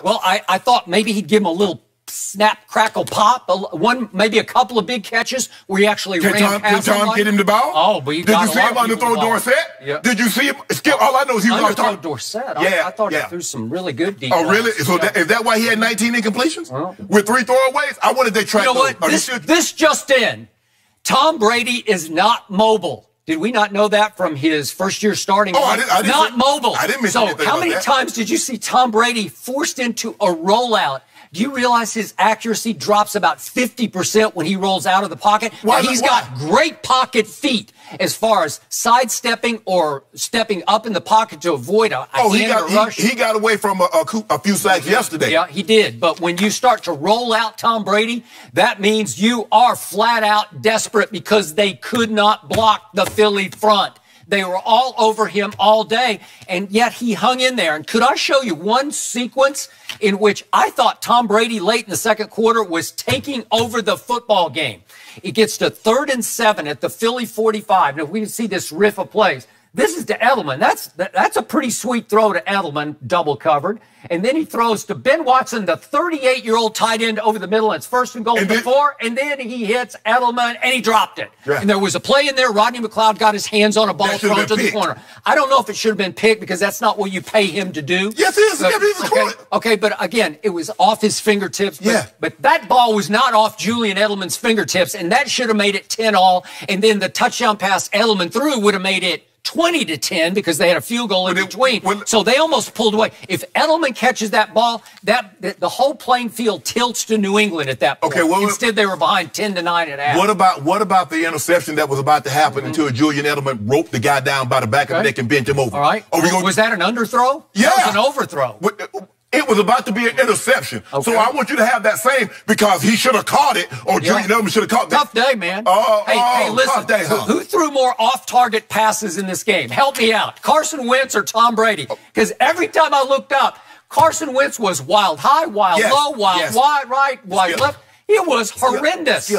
thought? Well, I thought maybe he'd give him a little snap, crackle, pop, maybe a couple of big catches where he actually ran past Did Tom get him the ball? Oh, but did you see him underthrow Dorsett? Yeah. Did you see him? Skip, all I know is he was underthrow Dorsett. Yeah, I thought he threw some really good deep. Oh, really? So is that why he had 19 incompletions? With 3 throwaways? I wanted they track You know what? This just in. Tom Brady is not mobile. Did we not know that from his first year starting? Oh, I didn't not mobile. I didn't miss anything about that. So how many times did you see Tom Brady forced into a rollout? Do you realize his accuracy drops about 50% when he rolls out of the pocket? He's got great pocket feet as far as sidestepping or stepping up in the pocket to avoid a rush. He got away from a few sacks yesterday. Yeah, he did. But when you start to roll out Tom Brady, that means you are flat out desperate because they could not block the Philly front. They were all over him all day, and yet he hung in there. And could I show you one sequence in which I thought Tom Brady late in the second quarter was taking over the football game? It gets to 3rd and 7 at the Philly 45. Now, we can see this riff of plays. This is to Edelman. That's a pretty sweet throw to Edelman, double covered. And then he throws to Ben Watson, the 38-year-old tight end, over the middle. And it's 1st and goal to 4. And then he hits Edelman, and he dropped it. Yeah. And there was a play in there. Rodney McLeod got his hands on a ball thrown to the corner. I don't know if it should have been picked because that's not what you pay him to do. Yes, it is. Okay, but again, it was off his fingertips. But that ball was not off Julian Edelman's fingertips, and that should have made it 10-all. And then the touchdown pass Edelman threw would have made it 20-10 because they had a field goal in between. So they almost pulled away. If Edelman catches that ball, the whole playing field tilts to New England at that point. Okay, instead they were behind 10-9 at half. What about the interception that was about to happen until Julian Edelman roped the guy down by the back of the neck and bent him over? All right. Was that an underthrow? Yeah. That was an overthrow. It was about to be an interception. Okay. So I want you to have that same because he should have caught it or Julian Edelman should have caught that. Tough day, man. Hey, listen. Day, who threw more off-target passes in this game? Help me out. Carson Wentz or Tom Brady? Because every time I looked up, Carson Wentz was wild high, wild low, wild wide right, wide left. It was horrendous.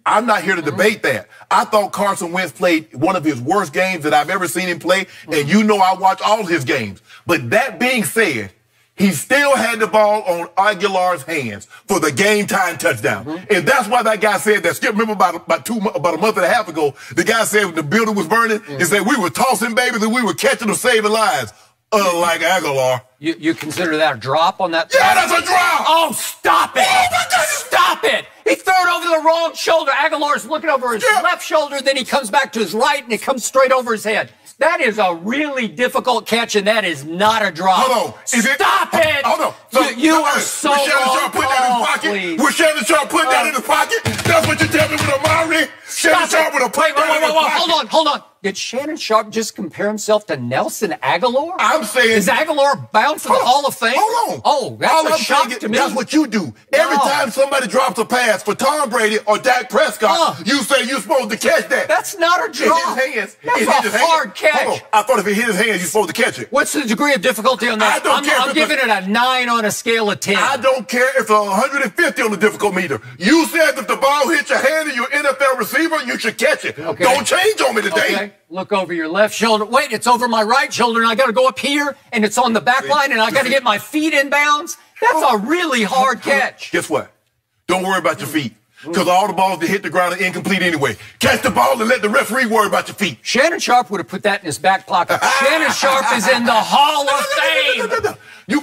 I'm not here to debate that. I thought Carson Wentz played one of his worst games that I've ever seen him play, and you know I watch all his games. But that being said, he still had the ball on Aguilar's hands for the game-time touchdown. And that's why that guy said that. Skip, remember about a month and a half ago, the guy said when the building was burning, he said we were tossing babies and we were catching them, saving lives. Unlike Aguilar. You consider that a drop on that? Yeah, that's a drop! Oh, stop it! Oh, my God. Stop it! He threw it over the wrong shoulder. Aguilar's looking over his left shoulder, then he comes back to his right, and it comes straight over his head. That is a really difficult catch, and that is not a drop. Hold on. Stop it! Hold on. You are so wrong. Shannon Sharpe put that in his pocket? Was Shannon Sharpe put that in his pocket? That's what you tell me with Amari? Shannon Sharpe would have put that in his pocket. Hold on. Did Shannon Sharpe just compare himself to Nelson Aguilar? I'm saying... Is Aguilar bound for the Hall of Fame? Hold on. Oh, that's a shock to me. That's what you do. Every time somebody drops a pass for Tom Brady or Dak Prescott, you say you're supposed to catch that. That's not a drop. In his hands. That's a hard catch. Hold on. I thought if it hit his hands, you're supposed to catch it. What's the degree of difficulty on that? I'm giving it a 9 on a scale of 10. I don't care if it's 150 on the difficult meter. You said if the ball hits your hand and you're an NFL receiver, you should catch it. Okay. Don't change on me today. Okay. Look over your left shoulder. Wait, it's over my right shoulder, and I got to go up here, and it's on the back line, and I got to get my feet in bounds. That's a really hard catch. Guess what? Don't worry about your feet, because all the balls that hit the ground are incomplete anyway. Catch the ball and let the referee worry about your feet. Shannon Sharpe would have put that in his back pocket. Shannon Sharpe is in the Hall of Fame.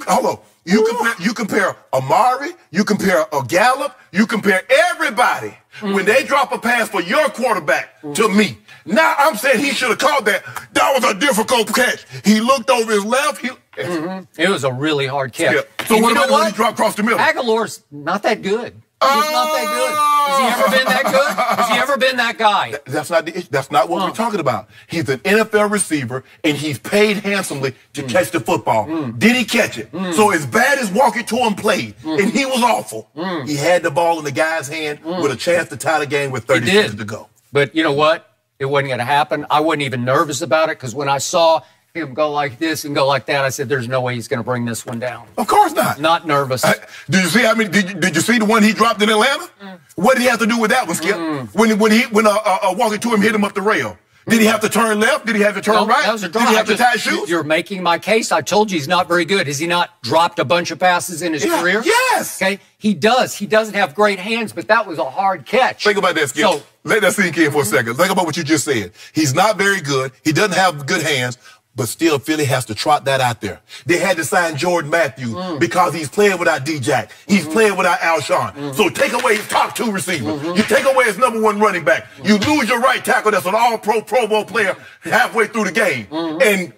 Hold on. You compare Amari, you compare a Gallup, you compare everybody when they drop a pass for your quarterback to me. Now I'm saying he should have caught that. That was a difficult catch. He looked over his left. It was a really hard catch. Yeah. So what about when he dropped across the middle? Aguilar's not that good. He's not that good. Has he ever been that good? Has he ever been that guy? That's not what we're talking about. He's an NFL receiver, and he's paid handsomely to catch the football. Did he catch it? So as bad as Walker to him played, and he was awful, he had the ball in the guy's hand with a chance to tie the game with 30 seconds to go. But you know what? It wasn't going to happen. I wasn't even nervous about it because when I saw him go like this and go like that, I said, there's no way he's going to bring this one down. Of course not. Not nervous. Did you see how many? Did you see the one he dropped in Atlanta? What did he have to do with that one, Skip? When Walker to him hit him up the rail. Did he have to turn left? Did he have to turn right? That was a draw. Did he have to tie shoes? You're making my case. I told you he's not very good. Has he not dropped a bunch of passes in his career? Yes. Okay, he does. He doesn't have great hands, but that was a hard catch. Think about that, Skip. So, let that sink in for a second. Think about what you just said. He's not very good. He doesn't have good hands. But still, Philly has to trot that out there. They had to sign Jordan Matthews because he's playing without D-Jack. He's playing without Alshon. So take away his top 2 receivers. You take away his #1 running back. You lose your right tackle that's an all-pro Pro Bowl player halfway through the game. And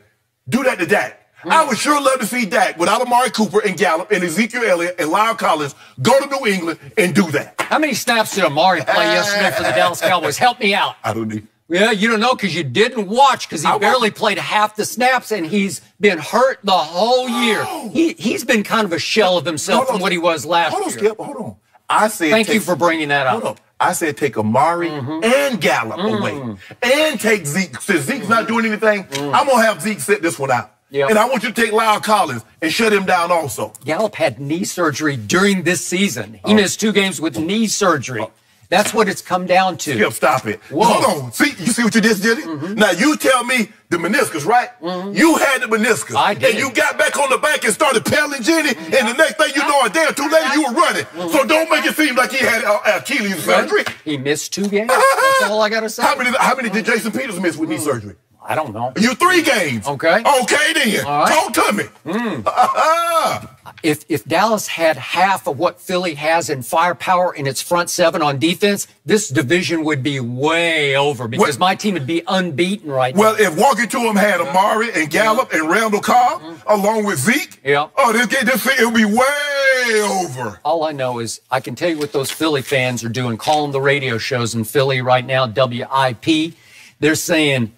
do that to Dak. I would sure love to see Dak without Amari Cooper and Gallup and Ezekiel Elliott and Lyle Collins go to New England and do that. How many snaps did Amari play yesterday for the Dallas Cowboys? Help me out. I don't need. Yeah, you don't know because you didn't watch because he barely played half the snaps and he's been hurt the whole year. He's been kind of a shell of himself from what he was last year. Hold on, Skip. Hold on. I said Thank you for bringing that up. Hold on. I said take Amari and Gallup away and take Zeke. Since Zeke's not doing anything, I'm going to have Zeke sit this one out. Yep. And I want you to take Lyle Collins and shut him down also. Gallup had knee surgery during this season. He missed 2 games with knee surgery. That's what it's come down to. Skip, stop it. Whoa. Hold on. See, you see what you just did? Now, you tell me the meniscus, right? You had the meniscus. I did. And you got back on the back and started pedaling Jenny, and the next thing you know, a day or 2 later, you were running. So don't make it seem like he had Achilles surgery. He missed 2 games. That's all I got to say. How many did Jason Peters miss with knee surgery? I don't know. You 3 games. Okay. Okay, then. All right. Talk to me. If Dallas had half of what Philly has in firepower in its front 7 on defense, this division would be way over because my team would be unbeaten right now. Well, if Walker to him had Amari and Gallup and Randall Cobb along with Zeke, this thing would be way over. All I know is I can tell you what those Philly fans are doing, calling the radio shows in Philly right now, WIP. They're saying,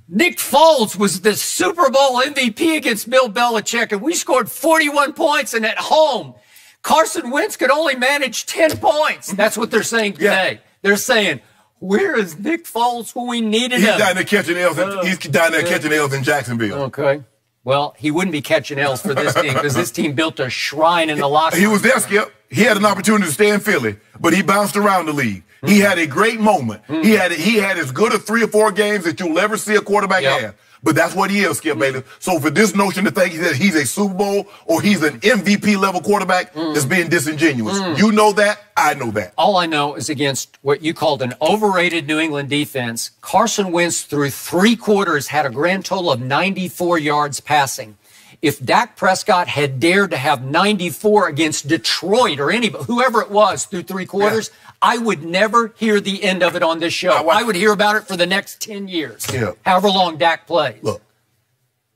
Nick Foles was the Super Bowl MVP against Bill Belichick, and we scored 41 points, and at home, Carson Wentz could only manage 10 points. That's what they're saying today. They're saying, where is Nick Foles when we needed him? He's down there catching L's. He's down there catching L's in Jacksonville. Okay. Well, he wouldn't be catching L's for this team because this team built a shrine in the locker room. He was there, Skip. He had an opportunity to stay in Philly, but he bounced around the league. He had a great moment. He had as good as 3 or 4 games that you'll ever see a quarterback have. But that's what he is, Skip Bayless. So for this notion to think that he's a Super Bowl or he's an MVP level quarterback is being disingenuous. You know that. I know that. All I know is against what you called an overrated New England defense, Carson Wentz through 3 quarters had a grand total of 94 yards passing. If Dak Prescott had dared to have 94 against Detroit or whoever it was through 3 quarters, I would never hear the end of it on this show. I would hear about it for the next 10 years, however long Dak plays. Look,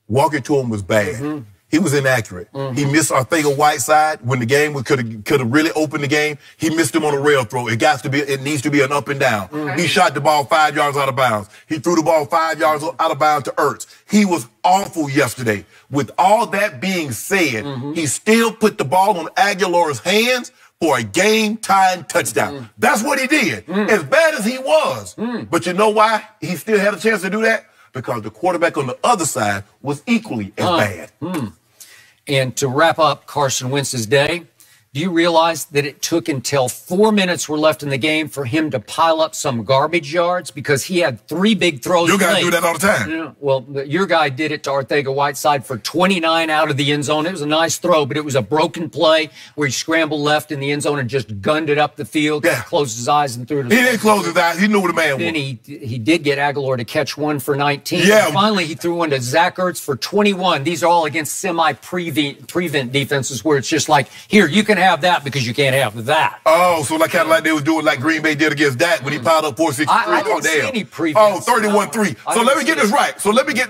walking to him was bad. He was inaccurate. He missed Arcega-Whiteside when the game could have really opened the game. He missed him on a rail throw. It needs to be an up and down. He shot the ball 5 yards out of bounds. He threw the ball 5 yards out of bounds to Ertz. He was awful yesterday. With all that being said, he still put the ball on Aguilar's hands for a game-tying touchdown. That's what he did. As bad as he was. But you know why he still had a chance to do that? Because the quarterback on the other side was equally as bad. And to wrap up Carson Wentz's day, do you realize that it took until 4 minutes were left in the game for him to pile up some garbage yards because he had 3 big throws Your guy do that all the time. Well, your guy did it to Arcega-Whiteside for 29 out of the end zone. It was a nice throw, but it was a broken play where he scrambled left in the end zone and just gunned it up the field, closed his eyes and threw it. He didn't close his eyes. He knew what the man was. Then he did get Aguilar to catch 1 for 19. And finally, he threw one to Zach Ertz for 21. These are all against semi-prevent defenses where it's just like, here, you can have that because you can't have that. Oh, so kind of like they was doing like Green Bay did against Dak when he piled up 463. I didn't see any prevent. 31-3. So let me get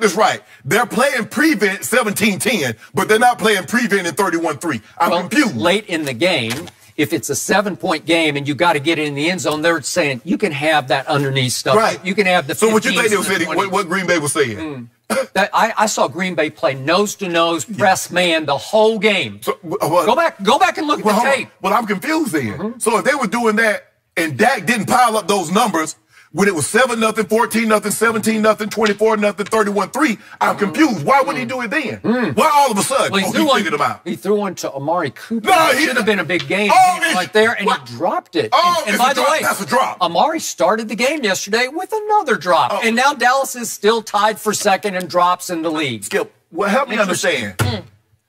this right. They're playing prevent 17-10, but they're not playing prevent in 31-3. I'm confused. Late in the game, if it's a 7-point game and you got to get it in the end zone, they're saying you can have that underneath stuff. Right. You can have the 15s. So what you think they were saying? What Green Bay was saying? I saw Green Bay play nose-to-nose, press man the whole game. So, go back and look at the tape. Well, I'm confused then. So if they were doing that and Dak didn't pile up those numbers, When it was 7-0, 14-0, 17-0, 24-0, 31-3, I'm confused. Why would he do it then? Why all of a sudden? Well, he figured him out. He threw one to Amari Cooper. No, it should have been a big game right there, and he dropped it. And by the way, that's a drop. Amari started the game yesterday with another drop, and now Dallas is still tied for second and drops in the lead. Skip, well, help me understand.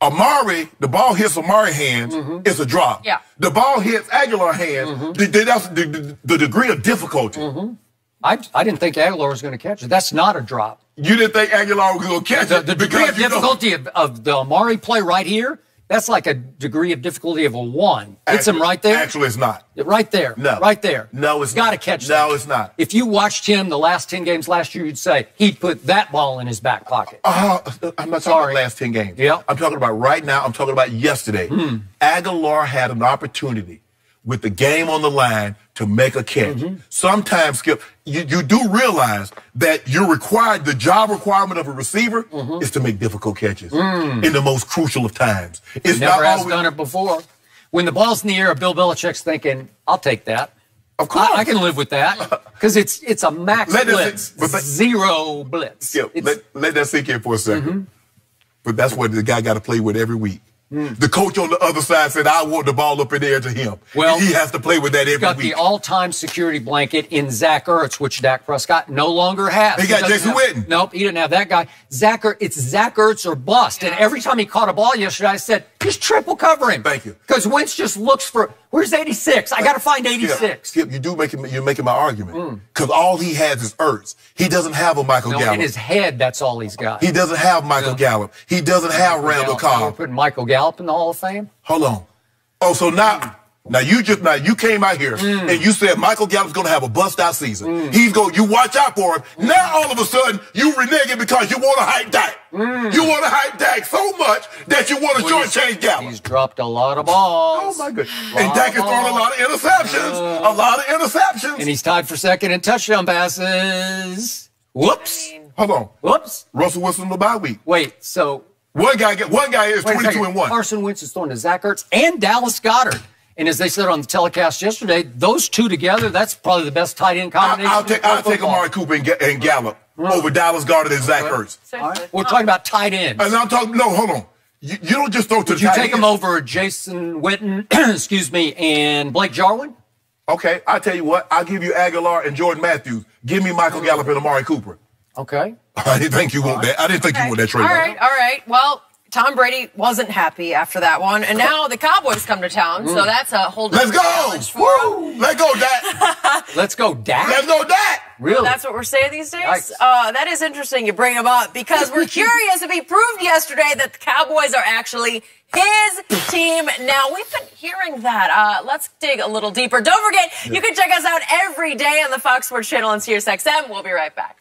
Amari, the ball hits Amari hands, it's a drop. Yeah. The ball hits Aguilar hands, that's the degree of difficulty. I didn't think Aguilar was going to catch it. That's not a drop. You didn't think Aguilar was going to catch it? The degree of difficulty of the Amari play right here, that's like a degree of difficulty of a 1. It's him right there. Actually, it's not. Right there. No. Right there. No, it's got to not. catch that. No, it's not. If you watched him the last 10 games last year, you'd say he put that ball in his back pocket. I'm not talking about the last 10 games. Yeah. I'm talking about right now. I'm talking about yesterday. Aguilar had an opportunity with the game on the line to make a catch. Sometimes, Skip, you do realize that you're required, the job requirement of a receiver is to make difficult catches in the most crucial of times. It's Never not has always done it before. When the ball's in the air, Bill Belichick's thinking, I'll take that. Of course. I can live with that because it's a max blitz, zero blitz. Skip, let that sink in for a second. But that's what the guy got to play with every week. The coach on the other side said, I want the ball up in the air to him. Well, he has to play with that every week. Got the all-time security blanket in Zach Ertz, which Dak Prescott no longer has. He got Jason Witten. Nope, he didn't have that guy. It's Zach Ertz or bust. And every time he caught a ball yesterday, I said, just triple cover him. Thank you. Because Wentz just looks for, where's 86? I got to find 86. Skip, you're making my argument. Because all he has is Ertz. He doesn't have a Michael Gallup. In his head, that's all he's got. He doesn't have Michael Gallup. He doesn't have Randall Cobb. We're putting Michael Gallup in the Hall of Fame? Hold on. Oh, so now you came out here and you said Michael Gallup's going to have a bust-out season. You watch out for him. Now, all of a sudden, you reneging because you want to hype Dak. You want to hype Dak so much that you want to shortchange Gallup. He's dropped a lot of balls. Oh, my goodness. And Dak has thrown a lot of interceptions. And he's tied for second in touchdown passes. Whoops. Hold on. Whoops. Russell Wilson the bye week. Wait, so... One guy is 22-1. Carson Wentz is throwing to Zach Ertz and Dallas Goedert. And as they said on the telecast yesterday, those two together, that's probably the best tight end combination. I'll take Amari Cooper and Gallup over Dallas Goedert and Zach Ertz. Right. We're talking about tight ends. And I'm talking, no, hold on. You don't just throw to the tight ends. You take them over Jason Witten, excuse me, and Blake Jarwin? Okay, I'll tell you what. I'll give you Aguilar and Jordan Matthews. Give me Michael Gallup and Amari Cooper. Okay. I didn't think you want that. I didn't think you want that trade. All right. Well, Tom Brady wasn't happy after that one, and now the Cowboys come to town, so that's a whole different challenge for him. Let's go, Dak. Let's go, Dak. Let's go, Dak. Really? Well, that's what we're saying these days? Yikes. That is interesting you bring him up because we're curious if he proved yesterday that the Cowboys are actually his team. Now, we've been hearing that. Let's dig a little deeper. Don't forget, you can check us out every day on the Fox Sports Channel and SiriusXM. We'll be right back.